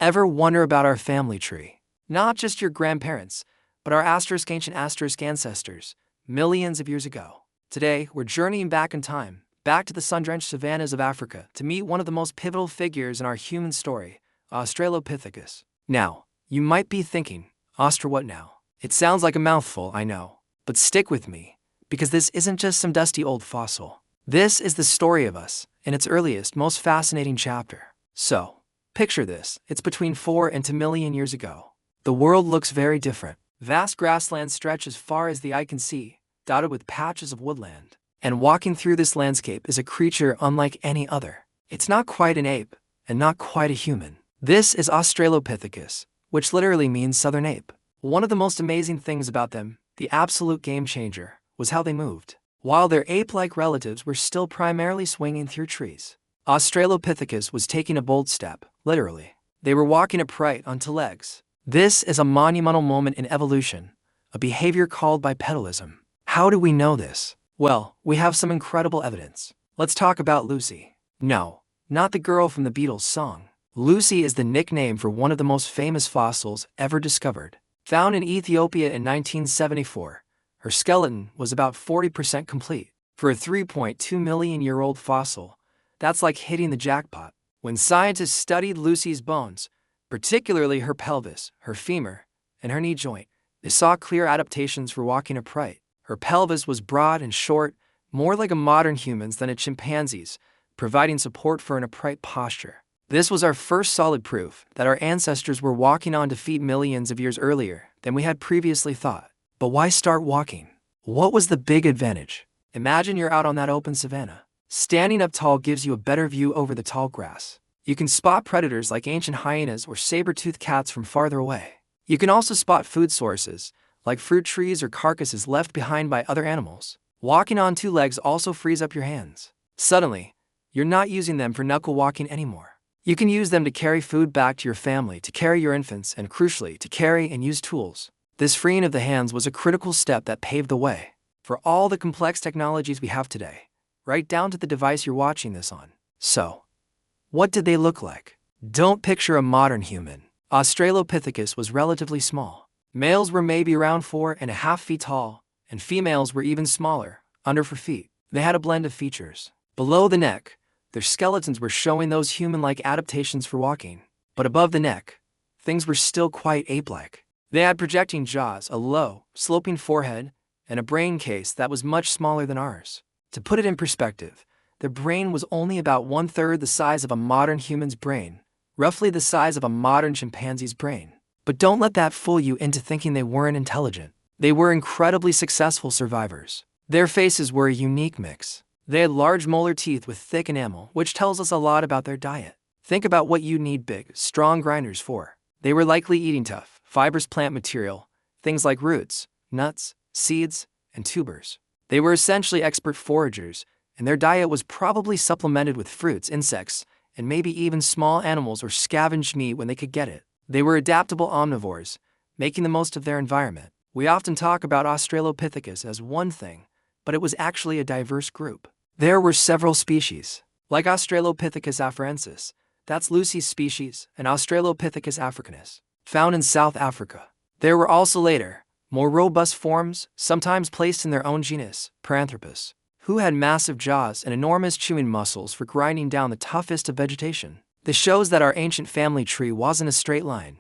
Ever wonder about our family tree? Not just your grandparents, but our ancient ancestors, millions of years ago. Today, we're journeying back in time, back to the sun-drenched savannas of Africa, to meet one of the most pivotal figures in our human story, Australopithecus. Now, you might be thinking, what now? It sounds like a mouthful, I know. But stick with me, because this isn't just some dusty old fossil. This is the story of us, in its earliest, most fascinating chapter. So, picture this, it's between 4 and 2 million years ago. The world looks very different. Vast grasslands stretch as far as the eye can see, dotted with patches of woodland. And walking through this landscape is a creature unlike any other. It's not quite an ape, and not quite a human. This is Australopithecus, which literally means southern ape. One of the most amazing things about them, the absolute game changer, was how they moved. While their ape-like relatives were still primarily swinging through trees, Australopithecus was taking a bold step, literally. They were walking upright on two legs. This is a monumental moment in evolution, a behavior called bipedalism. How do we know this? Well, we have some incredible evidence. Let's talk about Lucy. No, not the girl from the Beatles song. Lucy is the nickname for one of the most famous fossils ever discovered. Found in Ethiopia in 1974, her skeleton was about 40% complete. For a 3.2 million-year-old fossil, that's like hitting the jackpot. When scientists studied Lucy's bones, particularly her pelvis, her femur, and her knee joint, they saw clear adaptations for walking upright. Her pelvis was broad and short, more like a modern human's than a chimpanzee's, providing support for an upright posture. This was our first solid proof that our ancestors were walking on 2 feet millions of years earlier than we had previously thought. But why start walking? What was the big advantage? Imagine you're out on that open savanna. Standing up tall gives you a better view over the tall grass. You can spot predators like ancient hyenas or saber-toothed cats from farther away. You can also spot food sources, like fruit trees or carcasses left behind by other animals. Walking on 2 legs also frees up your hands. Suddenly, you're not using them for knuckle walking anymore. You can use them to carry food back to your family, to carry your infants, and crucially, to carry and use tools. This freeing of the hands was a critical step that paved the way for all the complex technologies we have today, right down to the device you're watching this on. So, what did they look like? Don't picture a modern human. Australopithecus was relatively small. Males were maybe around 4.5 feet tall, and females were even smaller, under 4 feet. They had a blend of features. Below the neck, their skeletons were showing those human-like adaptations for walking. But above the neck, things were still quite ape-like. They had projecting jaws, a low, sloping forehead, and a brain case that was much smaller than ours. To put it in perspective, their brain was only about 1/3 the size of a modern human's brain, roughly the size of a modern chimpanzee's brain. But don't let that fool you into thinking they weren't intelligent. They were incredibly successful survivors. Their faces were a unique mix. They had large molar teeth with thick enamel, which tells us a lot about their diet. Think about what you need big, strong grinders for. They were likely eating tough, fibrous plant material, things like roots, nuts, seeds, and tubers. They were essentially expert foragers, and their diet was probably supplemented with fruits, insects, and maybe even small animals or scavenged meat when they could get it. They were adaptable omnivores, making the most of their environment. We often talk about Australopithecus as one thing, but it was actually a diverse group. There were several species, like Australopithecus afarensis, that's Lucy's species, and Australopithecus africanus, found in South Africa. There were also later, more robust forms, sometimes placed in their own genus, Paranthropus, who had massive jaws and enormous chewing muscles for grinding down the toughest of vegetation. This shows that our ancient family tree wasn't a straight line,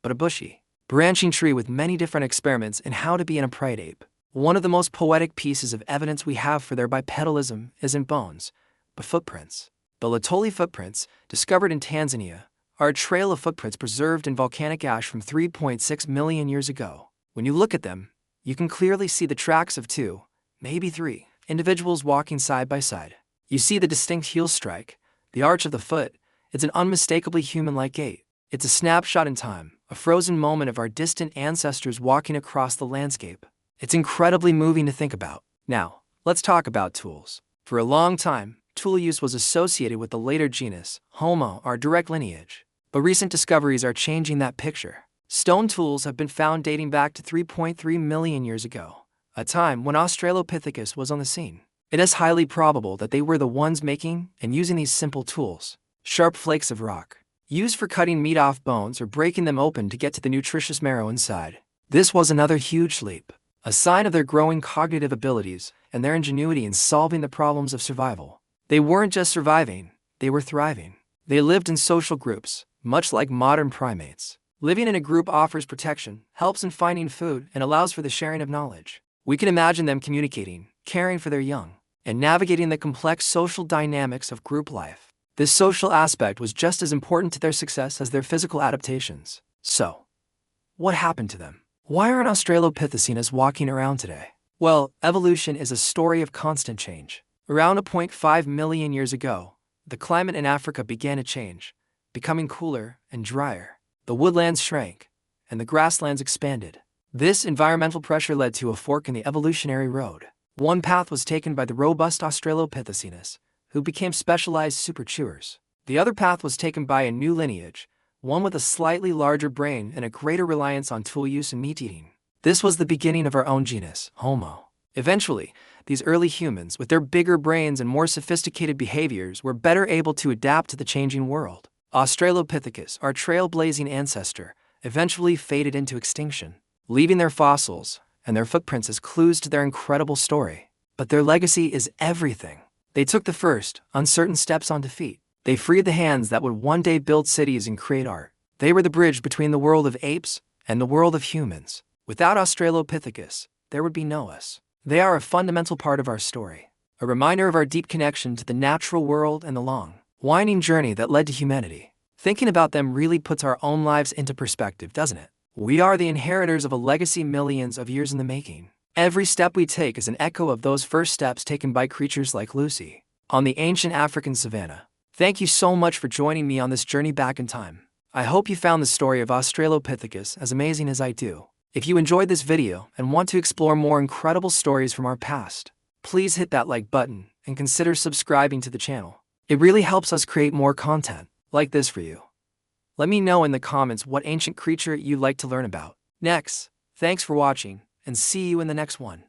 but a bushy, branching tree with many different experiments in how to be an upright ape. One of the most poetic pieces of evidence we have for their bipedalism isn't bones, but footprints. The Laetoli footprints, discovered in Tanzania, are a trail of footprints preserved in volcanic ash from 3.6 million years ago. When you look at them, you can clearly see the tracks of 2, maybe 3, individuals walking side by side. You see the distinct heel strike, the arch of the foot. It's an unmistakably human-like gait. It's a snapshot in time, a frozen moment of our distant ancestors walking across the landscape. It's incredibly moving to think about. Now, let's talk about tools. For a long time, tool use was associated with the later genus, Homo, our direct lineage. But recent discoveries are changing that picture. Stone tools have been found dating back to 3.3 million years ago, a time when Australopithecus was on the scene. It is highly probable that they were the ones making and using these simple tools. Sharp flakes of rock. used for cutting meat off bones or breaking them open to get to the nutritious marrow inside. This was another huge leap, a sign of their growing cognitive abilities and their ingenuity in solving the problems of survival. They weren't just surviving, they were thriving. They lived in social groups, much like modern primates. Living in a group offers protection, helps in finding food, and allows for the sharing of knowledge. We can imagine them communicating, caring for their young, and navigating the complex social dynamics of group life. This social aspect was just as important to their success as their physical adaptations. So, what happened to them? Why aren't Australopithecines walking around today? Well, evolution is a story of constant change. Around 0.5 million years ago, the climate in Africa began to change, becoming cooler and drier. The woodlands shrank, and the grasslands expanded. This environmental pressure led to a fork in the evolutionary road. One path was taken by the robust Australopithecines, who became specialized super chewers. The other path was taken by a new lineage, one with a slightly larger brain and a greater reliance on tool use and meat eating. This was the beginning of our own genus, Homo. Eventually, these early humans, with their bigger brains and more sophisticated behaviors, were better able to adapt to the changing world. Australopithecus, our trailblazing ancestor, eventually faded into extinction, leaving their fossils and their footprints as clues to their incredible story. But their legacy is everything. They took the first, uncertain steps onto feet. They freed the hands that would one day build cities and create art. They were the bridge between the world of apes and the world of humans. Without Australopithecus, there would be no us. They are a fundamental part of our story, a reminder of our deep connection to the natural world and the long, winding journey that led to humanity. Thinking about them really puts our own lives into perspective, doesn't it? We are the inheritors of a legacy millions of years in the making. Every step we take is an echo of those first steps taken by creatures like Lucy on the ancient African savanna. Thank you so much for joining me on this journey back in time. I hope you found the story of Australopithecus as amazing as I do. If you enjoyed this video and want to explore more incredible stories from our past, please hit that like button and consider subscribing to the channel. It really helps us create more content like this for you. Let me know in the comments what ancient creature you'd like to learn about next. Thanks for watching, and see you in the next one.